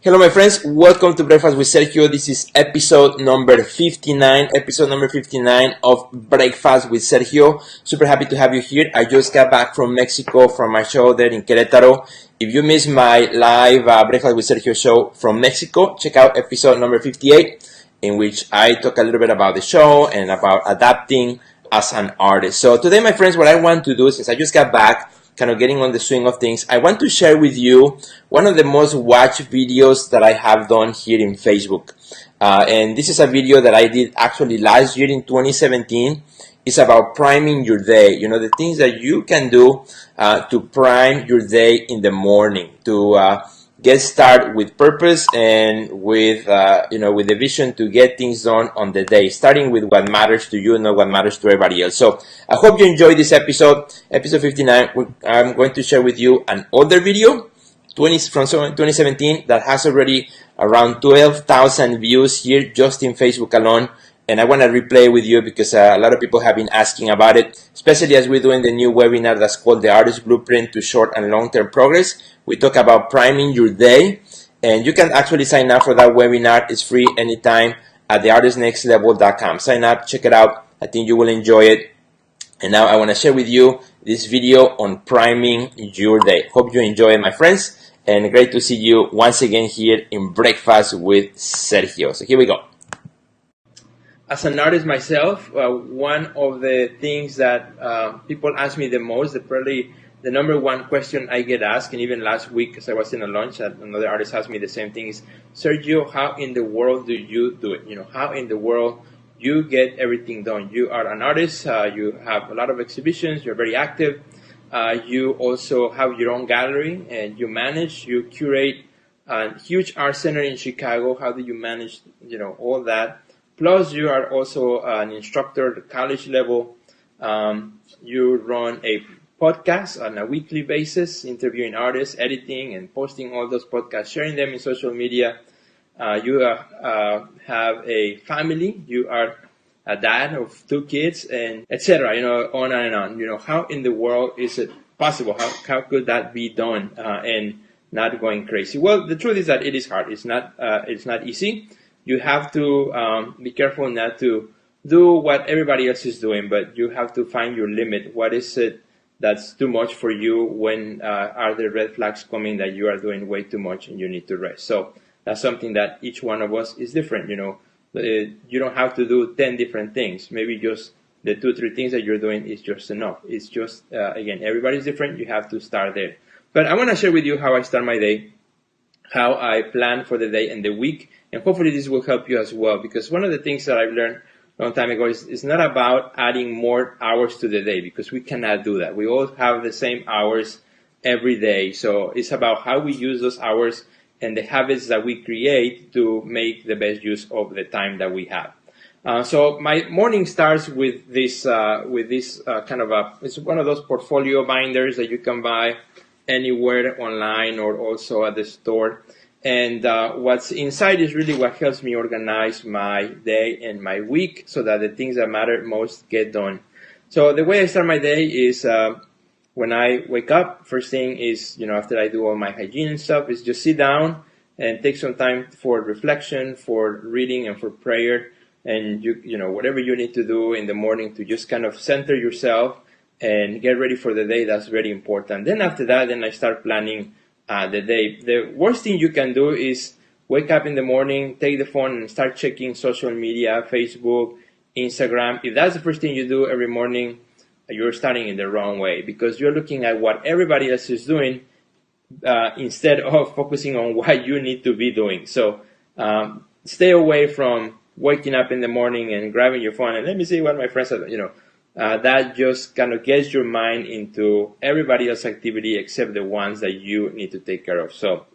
Hello, my friends. Welcome to Breakfast with Sergio. This is episode number 59. Episode number 59 of Breakfast with Sergio. Super happy to have you here. I just got back from Mexico from my show there in Querétaro. If you missed my live Breakfast with Sergio show from Mexico, check out episode number 58, in which I talk a little bit about the show and about adapting as an artist. So today, my friends, what I want to do, since I just got back, kind of getting on the swing of things, I want to share with you one of the most watched videos that I have done here in Facebook. And this is a video that I did actually last year in 2017. It's about priming your day. You know, the things that you can do to prime your day in the morning, to get started with purpose and with with the vision to get things done on the day, starting with what matters to you, not what matters to everybody else. So I hope you enjoyed this episode 59. I'm going to share with you an older video from 2017 that has already around 12,000 views here just in Facebook alone. And I want to replay with you because a lot of people have been asking about it, especially as we're doing the new webinar that's called the Artist Blueprint to Short and Long-Term Progress. We talk about priming your day, and you can actually sign up for that webinar. It's free anytime at theartistnextlevel.com. Sign up, check it out. I think you will enjoy it. And now I want to share with you this video on priming your day. Hope you enjoy it, my friends, and great to see you once again here in Breakfast with Sergio. So here we go. As an artist myself, one of the things that people ask me the most, probably the number one question I get asked, and even last week as I was in a lunch, another artist asked me the same thing, is, Sergio, how in the world do you do it? You know, how in the world you get everything done? You are an artist, you have a lot of exhibitions, you're very active, you also have your own gallery, and you curate a huge art center in Chicago. How do you manage, all that? Plus, you are also an instructor at college level. You run a podcast on a weekly basis, interviewing artists, editing and posting all those podcasts, sharing them in social media. You have a family. You are a dad of 2 kids, and etc. On and on. How in the world is it possible? How could that be done and not going crazy? Well, the truth is that it is hard. It's not easy. You have to be careful not to do what everybody else is doing, but you have to find your limit. What is it that's too much for you? When are the red flags coming that you are doing way too much and you need to rest? So that's something that each one of us is different. You don't have to do 10 different things. Maybe just the 2-3 things that you're doing is just enough. It's just, again, everybody's different. You have to start there. But I want to share with you how I start my day, how I plan for the day and the week. And hopefully this will help you as well, because one of the things that I've learned a long time ago is it's not about adding more hours to the day, because we cannot do that. We all have the same hours every day. So it's about how we use those hours and the habits that we create to make the best use of the time that we have. So my morning starts with this it's one of those portfolio binders that you can buy anywhere online or also at the store. And what's inside is really what helps me organize my day and my week so that the things that matter most get done. So the way I start my day is when I wake up, first thing is, after I do all my hygiene and stuff, is just sit down and take some time for reflection, for reading, and for prayer. And, whatever you need to do in the morning to just kind of center yourself and get ready for the day, that's very important. Then after that, I start planning the day. The worst thing you can do is wake up in the morning, take the phone and start checking social media, Facebook, Instagram. If that's the first thing you do every morning, you're starting in the wrong way, because you're looking at what everybody else is doing instead of focusing on what you need to be doing. So stay away from waking up in the morning and grabbing your phone and let me see what my friends are doing. That just kind of gets your mind into everybody else's activity except the ones that you need to take care of. So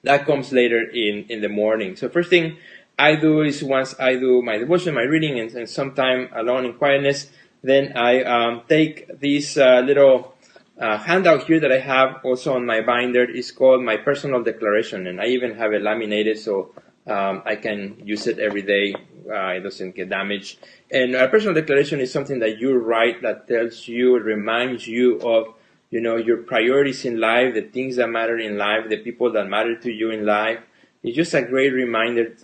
that comes later in the morning. So first thing I do is, once I do my devotion, my reading, and some time alone in quietness, then I take this little handout here that I have also on my binder. It's called my personal declaration, and I even have it laminated so I can use it every day. It doesn't get damaged. And a personal declaration is something that you write that tells you, reminds you of, your priorities in life, the things that matter in life, the people that matter to you in life, it's just a great reminder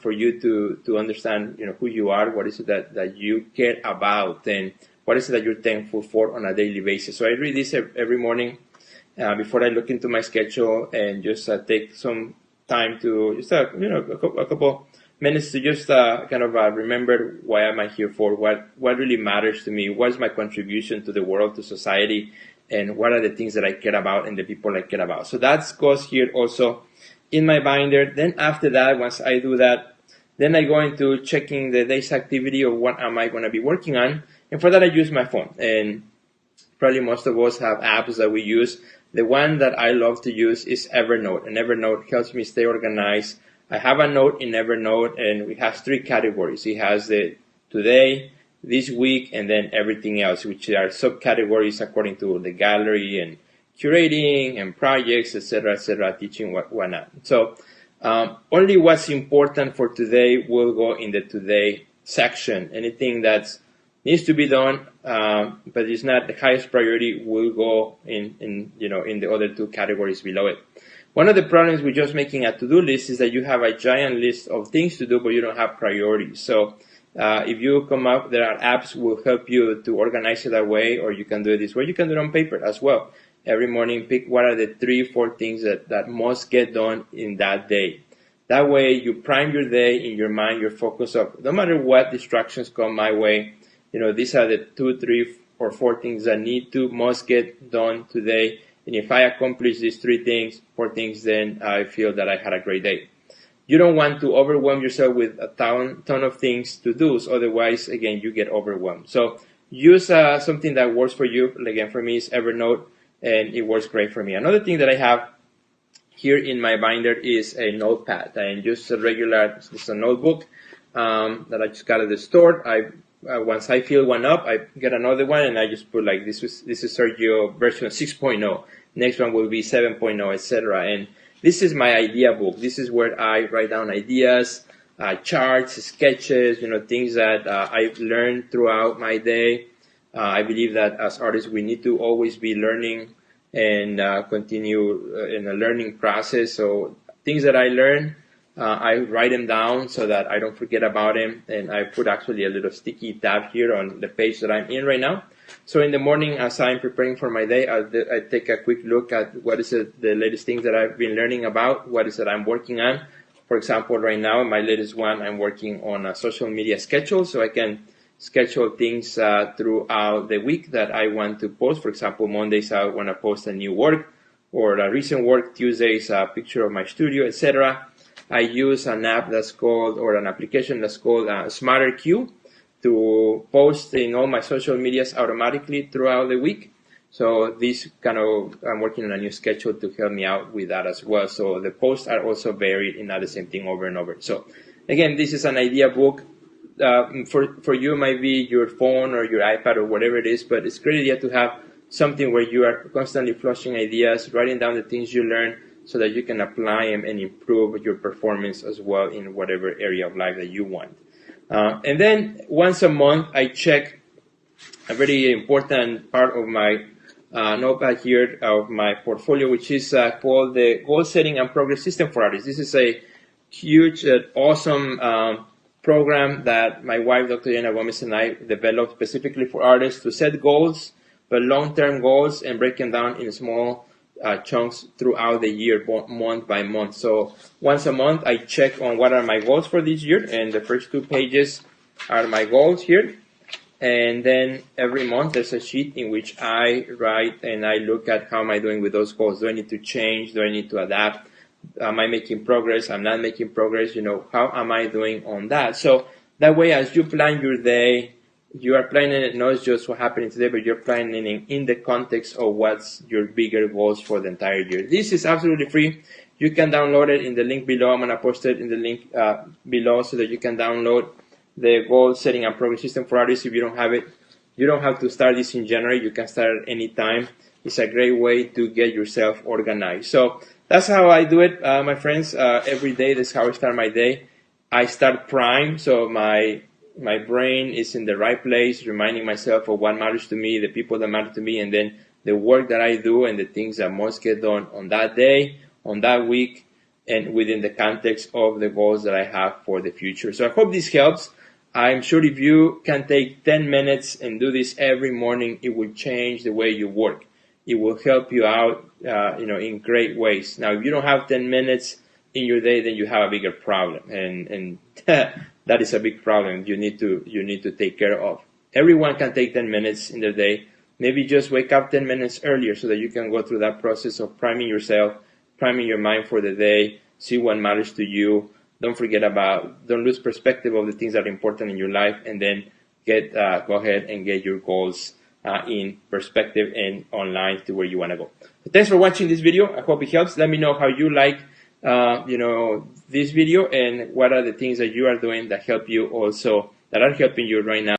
for you to understand, who you are, what is it that you care about, and what is it that you're thankful for on a daily basis. So I read this every morning before I look into my schedule, and just take some time to just a couple minutes to just kind of remember why am I here for, what really matters to me, what's my contribution to the world, to society, and what are the things that I care about and the people I care about. So that goes here also in my binder. Then after that, once I do that, then I go into checking the day's activity of what am I going to be working on. And for that, I use my phone. And probably most of us have apps that we use. The one that I love to use is Evernote. And Evernote helps me stay organized. I have a note in Evernote, and it has 3 categories. It has the today, this week, and then everything else, which are subcategories according to the gallery and curating and projects, etc., teaching whatnot. So only what's important for today will go in the today section. Anything that needs to be done, but is not the highest priority, will go in the other 2 categories below it. One of the problems with just making a to-do list is that you have a giant list of things to do, but you don't have priorities. So if you come up, there are apps will help you to organize it that way, or you can do it this way. You can do it on paper as well. Every morning, pick what are the 3-4 things that must get done in that day. That way, you prime your day in your mind, your focus of no matter what distractions come my way, these are the 2, 3, or 4 things that must get done today. And if I accomplish these 3 things, 4 things, then I feel that I had a great day. You don't want to overwhelm yourself with a ton of things to do. So otherwise, again, you get overwhelmed. So use something that works for you. Again, for me, it's Evernote, and it works great for me. Another thing that I have here in my binder is a notepad, and just it's a notebook that I just got at the store. Once I fill one up, I get another one, and I just put like this is Sergio version 6.0. Next one will be 7.0, etc. And this is my idea book. This is where I write down ideas, charts, sketches, things that I've learned throughout my day. I believe that as artists, we need to always be learning and continue in a learning process. So things that I learn, I write them down so that I don't forget about them. And I put actually a little sticky tab here on the page that I'm in right now. So in the morning, as I'm preparing for my day, I take a quick look at what is the latest things that I've been learning about, what is it I'm working on. For example, right now, my latest one, I'm working on a social media schedule, so I can schedule things throughout the week that I want to post. For example, Mondays, I want to post a new work or a recent work. Tuesdays, a picture of my studio, etc. I use an app or an application that's called Smarter Queue to post in all my social medias automatically throughout the week. So I'm working on a new schedule to help me out with that as well. So the posts are also varied and not the same thing over and over. So again, this is an idea book. For you, it might be your phone or your iPad or whatever it is, but it's a great idea to have something where you are constantly flushing ideas, writing down the things you learn so that you can apply them and improve your performance as well in whatever area of life that you want. And then once a month, I check a very important part of my notepad here of my portfolio, which is called the Goal Setting and Progress System for Artists. This is a huge, awesome program that my wife, Dr. Yana Gomez, and I developed specifically for artists to set goals, but long-term goals, and break them down in small chunks throughout the year, month by month. So once a month, I check on what are my goals for this year, and the first 2 pages are my goals here. And then every month, there's a sheet in which I write and I look at how am I doing with those goals. Do I need to change? Do I need to adapt? Am I making progress? I'm not making progress. How am I doing on that? So that way, as you plan your day, you are planning it not just what happened today, but you're planning in the context of what's your bigger goals for the entire year. This is absolutely free. You can download it in the link below. I'm going to post it in the link below so that you can download the Goal Setting and Progress System for Artists. If you don't have it, you don't have to start this in January. You can start at any time. It's a great way to get yourself organized. So that's how I do it, my friends. Every day, that's how I start my day. I start prime, so my brain is in the right place, reminding myself of what matters to me, the people that matter to me, and then the work that I do and the things that must get done on that day, on that week, and within the context of the goals that I have for the future. So I hope this helps. I'm sure if you can take 10 minutes and do this every morning, it will change the way you work. It will help you out, in great ways. Now, if you don't have 10 minutes in your day, then you have a bigger problem, and that is a big problem you need to take care of. Everyone can take 10 minutes in their day. Maybe just wake up 10 minutes earlier so that you can go through that process of priming yourself, priming your mind for the day, see what matters to you. Don't lose perspective of the things that are important in your life, and then go ahead and get your goals in perspective and online to where you want to go. So thanks for watching this video. I hope it helps. Let me know how you like this video, and what are the things that you are doing that are helping you right now.